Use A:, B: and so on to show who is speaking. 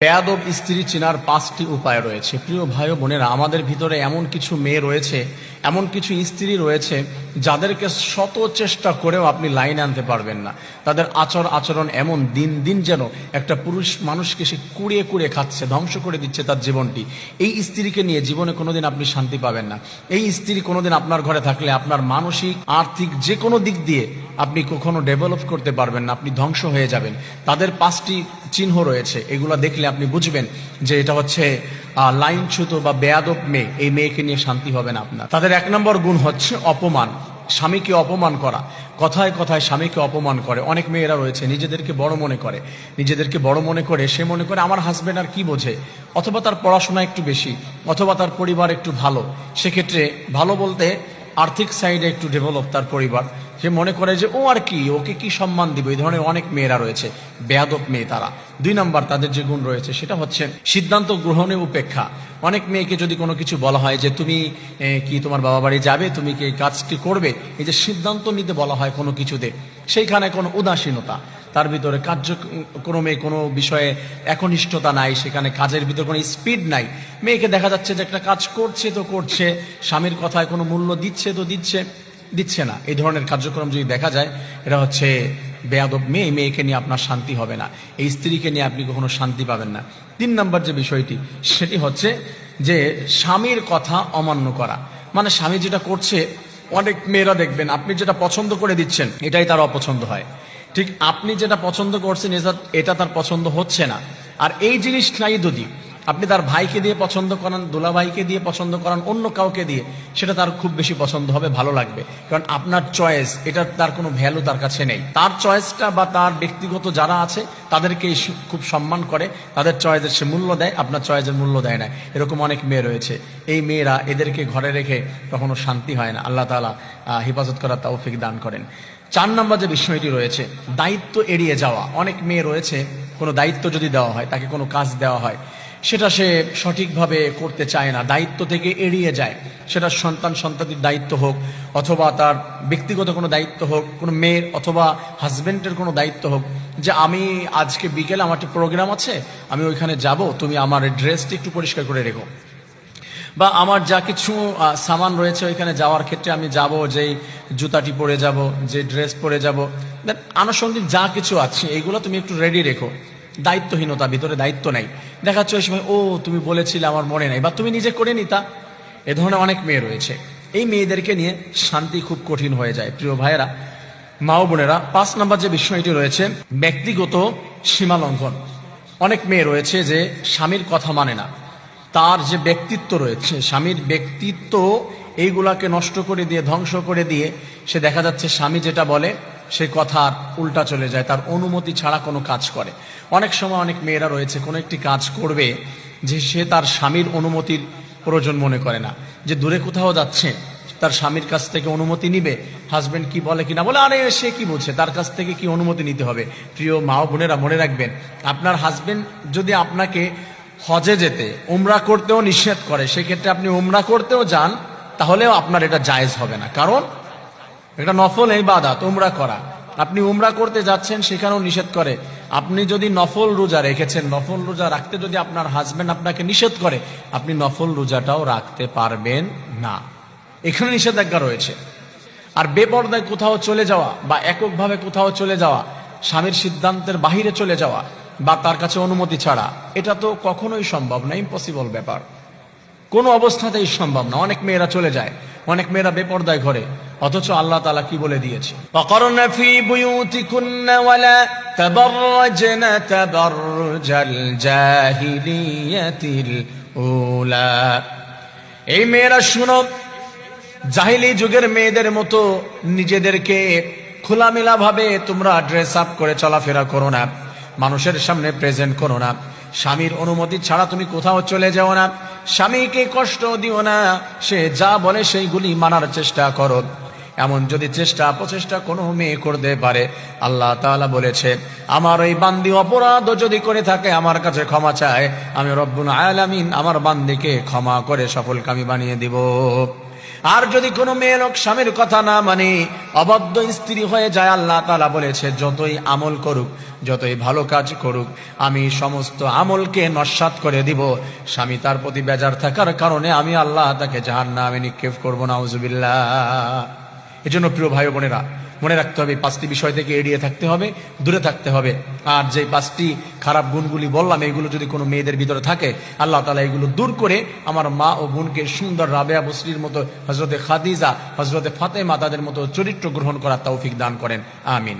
A: বেয়াদব স্ত্রী চেনার 5টি উপায় রয়েছে। প্রিয় ভাই ও বোনেরা, আমাদের ভিতরে এমন কিছু মেয়ে রয়েছে, এমন কিছু স্ত্রী রয়েছে যাদেরকে শত চেষ্টা করেও আপনি লাইনে আনতে পারবেন না। তাদের আচরণ এমন, দিন দিন যেন একটা পুরুষ মানুষকে সে কুড়িয়ে কুড়িয়ে খাচ্ছে, ধ্বংস করে দিচ্ছে তার জীবনটি। এই স্ত্রীকে নিয়ে জীবনে কোনোদিন আপনি শান্তি পাবেন না। এই স্ত্রী কোনোদিন আপনার ঘরে থাকলে আপনার মানসিক, আর্থিক যে কোনো দিক দিয়ে আপনি কখনো ডেভেলপ করতে পারবেন না, আপনি ধ্বংস হয়ে যাবেন। তাদের 5টি চিহ্ন রয়েছে, এগুলো দেখলে আপনি বুঝবেন যে এটা হচ্ছে লাইনচ্যুত বা বেয়াদব মেয়ে। এই মেয়েকে নিয়ে শান্তি হবে না আপনার। তাদের 1 নম্বর গুণ হচ্ছে অপমান, স্বামীকে অপমান করা। কথায় কথায় স্বামীকে অপমান করে। অনেক মেয়েরা রয়েছে নিজেদেরকে বড় মনে করে, সে মনে করে আমার হাজবেন্ড আর কি বোঝে, অথবা তার পড়াশোনা একটু বেশি, অথবা তার পরিবার একটু ভালো। সেক্ষেত্রে ভালো বলতে আর্থিক সাইডে একটু ডেভেলপ তার পরিবার, সে মনে করে যে ও আর কি, ওকে কি সম্মান দিব। এই ধরনের অনেক মেয়েরা রয়েছে, বেয়াদব মেয়ে তারা। 2 নম্বর তাদের যে গুণ রয়েছে সেটা হচ্ছে সিদ্ধান্ত গ্রহণে উপেক্ষা। অনেক মেয়েকে যদি কোনো কিছু বলা হয় যে তুমি কি তোমার বাবা বাড়ি যাবে, তুমি কি এই কাজটি করবে, এই যে সিদ্ধান্ত নিতে বলা হয় কোনো কিছুতে, সেইখানে কোনো উদাসীনতা, তার ভিতরে কার্যক্রমে কোনো বিষয়ে একনিষ্ঠতা নাই, সেখানে কাজের ভিতরে কোনো স্পিড নাই। মেয়েকে দেখা যাচ্ছে যে একটা কাজ করছে তো করছে, স্বামীর কথায় কোনো মূল্য দিচ্ছে না। এই ধরনের কার্যক্রম যদি দেখা যায়, এটা হচ্ছে বেয়াদব মেয়ে। মেয়েকে নিয়ে আপনার শান্তি হবে না, এই স্ত্রীকে নিয়ে আপনি কখনো শান্তি পাবেন না। 3 নম্বর যে বিষয়টি, সেটি হচ্ছে যে স্বামীর কথা অমান্য করা। মানে স্বামী যেটা করছে, অনেক মেয়েরা দেখবেন আপনি যেটা পছন্দ করে দিচ্ছেন এটাই তার অপছন্দ হয়, ঠিক আপনি যেটা পছন্দ করছেন এটা তার পছন্দ হচ্ছে না। আর এই জিনিসটাই যদি আপনি তার ভাইকে দিয়ে পছন্দ করান, দুলা ভাইকে দিয়ে পছন্দ করান, অন্য কাউকে দিয়ে, সেটা তার খুব বেশি পছন্দ হবে, ভালো লাগবে। কারণ আপনার চয়েস, এটা তার কোনো ভ্যালু তার কাছে নেই। তার চয়েসটা বা তার ব্যক্তিগত যারা আছে তাদেরকে খুব সম্মান করে, তাদের চয়েসের সে মূল্য দেয়, আপনার চয়েসের মূল্য দেয় না। এরকম অনেক মেয়ে রয়েছে। এই মেয়েরা, এদেরকে ঘরে রেখে কখনো শান্তি হয় না। আল্লাহ তাআলা হেফাজত করার তৌফিক দান করেন। 4 নম্বর যে বিষয়টি রয়েছে, দায়িত্ব এড়িয়ে যাওয়া। অনেক মেয়ে রয়েছে, কোনো দায়িত্ব যদি দেওয়া হয়, তাকে কোনো কাজ দেওয়া হয়, সেটা সে সঠিকভাবে করতে চায় না, দায়িত্ব থেকে এড়িয়ে যায়। সেটা সন্তানের দায়িত্ব হোক, অথবা তার ব্যক্তিগত কোনো দায়িত্ব হোক, কোনো মেয়ের অথবা হাজবেন্ডের কোনো দায়িত্ব হোক, যে আমি আজকে বিকেলে আমার একটা প্রোগ্রাম আছে, আমি ওইখানে যাব, তুমি আমার ড্রেসটি একটু পরিষ্কার করে রেখো। বা আমার যা কিছু সামান রয়েছে ওইখানে যাওয়ার ক্ষেত্রে আমি যাব, যেই জুতাটি পরে যাব, যে ড্রেস পরে যাব, আনুষঙ্গিক যা কিছু আছে এইগুলো তুমি একটু রেডি রেখো। দায়িত্বহীনতা, ভিতরে দায়িত্ব নাই। দেখাচ্ছ ওই সময়, ও তুমি বলেছিলে আমার মনে নাই, বা তুমি নিজে করে নিতা। এ ধরনের অনেক মেয়ে রয়েছে। এই মেয়েদেরকে নিয়ে শান্তি খুব কঠিন হয়ে যায়। প্রিয় ভাইয়েরা, মা ও বোনেরা, 5 নম্বর যে বিষয়টি রয়েছে, ব্যক্তিগত সীমা লঙ্ঘন। অনেক মেয়ে রয়েছে যে স্বামীর কথা মানে না। তার যে ব্যক্তিত্ব রয়েছে, স্বামীর ব্যক্তিত্ব, এইগুলাকে নষ্ট করে দিয়ে, ধ্বংস করে দিয়ে, সে দেখা যাচ্ছে স্বামী যেটা বলে সে কথার উল্টা চলে যায়, তার অনুমতি ছাড়া কোনো কাজ করে। অনেক সময় অনেক মেয়েরা রয়েছে, কোনো একটি কাজ করবে যে সে তার স্বামীর অনুমতির প্রয়োজন মনে করে না। যে দূরে কোথাও যাচ্ছে, তার স্বামীর কাছ থেকে অনুমতি নিবে, হাজবেন্ড কি বলে কি না বলে, আরে সে কি বলছে, তার কাছ থেকে কি অনুমতি নিতে হবে। প্রিয় মা ও বোনেরা, মনে রাখবেন, আপনার হাজবেন্ড যদি আপনাকে হজে যেতে, উমরা করতেও নিষেধ করে, সেক্ষেত্রে আপনি উমরা করতেও যান, তাহলেও আপনার এটা জায়েজ হবে না। কারণ এটা নফল ইবাদত, উমরা করা। আপনি উমরা করতে যাচ্ছেন, সেখানেও নিষেধ করে। আপনি যদি নফল রোজা রেখেছেন, নফল রোজা রাখতে যদি আপনার হাজবেন্ড আপনাকে নিষেধ করে, আপনি নফল রোজাটাও রাখতে পারবেন না। এখানে নিষেধাজ্ঞা রয়েছে। আর বেপরদায় কোথাও চলে যাওয়া বা এককভাবে কোথাও চলে যাওয়া, স্বামীর সিদ্ধান্তের বাহিরে চলে যাওয়া বা তার কাছে অনুমতি ছাড়া, এটা তো কখনোই সম্ভব না, ইম্পসিবল ব্যাপার, কোনো অবস্থাতেই সম্ভব না। অনেক মেয়েরা চলে যায়, অনেক মেয়েরা বেপরদায় ঘরে, অথচ আল্লাহ তাআলা কি বলে দিয়েছে, ওয়াকরনা ফি বুয়ুতিকুন্না ওয়ালা তাবাররাজনা তাবাররুজাল জাহিলিয়াতিল উলা। এই মেয়েরা শুনো, জাহিলি যুগের মেয়েদের মতো নিজেদেরকে খোলামেলা ভাবে তোমরা ড্রেস আপ করে চলাফেরা করো না, মানুষের সামনে প্রেজেন্ট করো না। স্বামীর অনুমতি ছাড়া তুমি কোথাও চলে যাও না, স্বামীকে কষ্ট দিও না, সে যা বলে সেইগুলি মানার চেষ্টা করো। এমন যদি প্রচেষ্টা কোনো মেয়ে করতে পারে, আল্লাহ তাআলা বলেছে, আমার ওই বান্দি অপরাধ যদি করে থাকে, আমার কাছে ক্ষমা চায়, আমি রব্বুল আলামিন আমার বান্দিকে ক্ষমা করে সফলকামী বানিয়ে দিব। আর যদি কোনো মেয়ে লোক স্বামীর কথা না মানে অবাধ্য স্ত্রী হয়ে যায়, আল্লাহ তাআলা বলেছে যতই আমল করুক, যতই ভালো কাজ করুক আমি সমস্ত আমলকে নস্যাৎ করে দিব। স্বামী তার প্রতি বেজার থাকার কারণে আমি আল্লাহ তাকে জাহান্নামে নিক্ষেপ করব, নাউজুবিল্লাহ। এজন্য প্রিয় ভাই বোনেরা, মনে রাখতে হবে 5টি বিষয় থেকে এড়িয়ে থাকতে হবে, দূরে থাকতে হবে। আর যে 5টি খারাপ গুণগুলি বললাম, এইগুলো যদি কোনো মেয়েদের ভিতরে থাকে, আল্লাহ তাআলা এগুলো দূর করে আমার মা ও বোনকে সুন্দর রাবেয়া বসরির মতো, হযরতে খাদিজা, হযরতে ফাতেমা তাদের মতো চরিত্র গ্রহণ করার তৌফিক দান করেন, আমিন।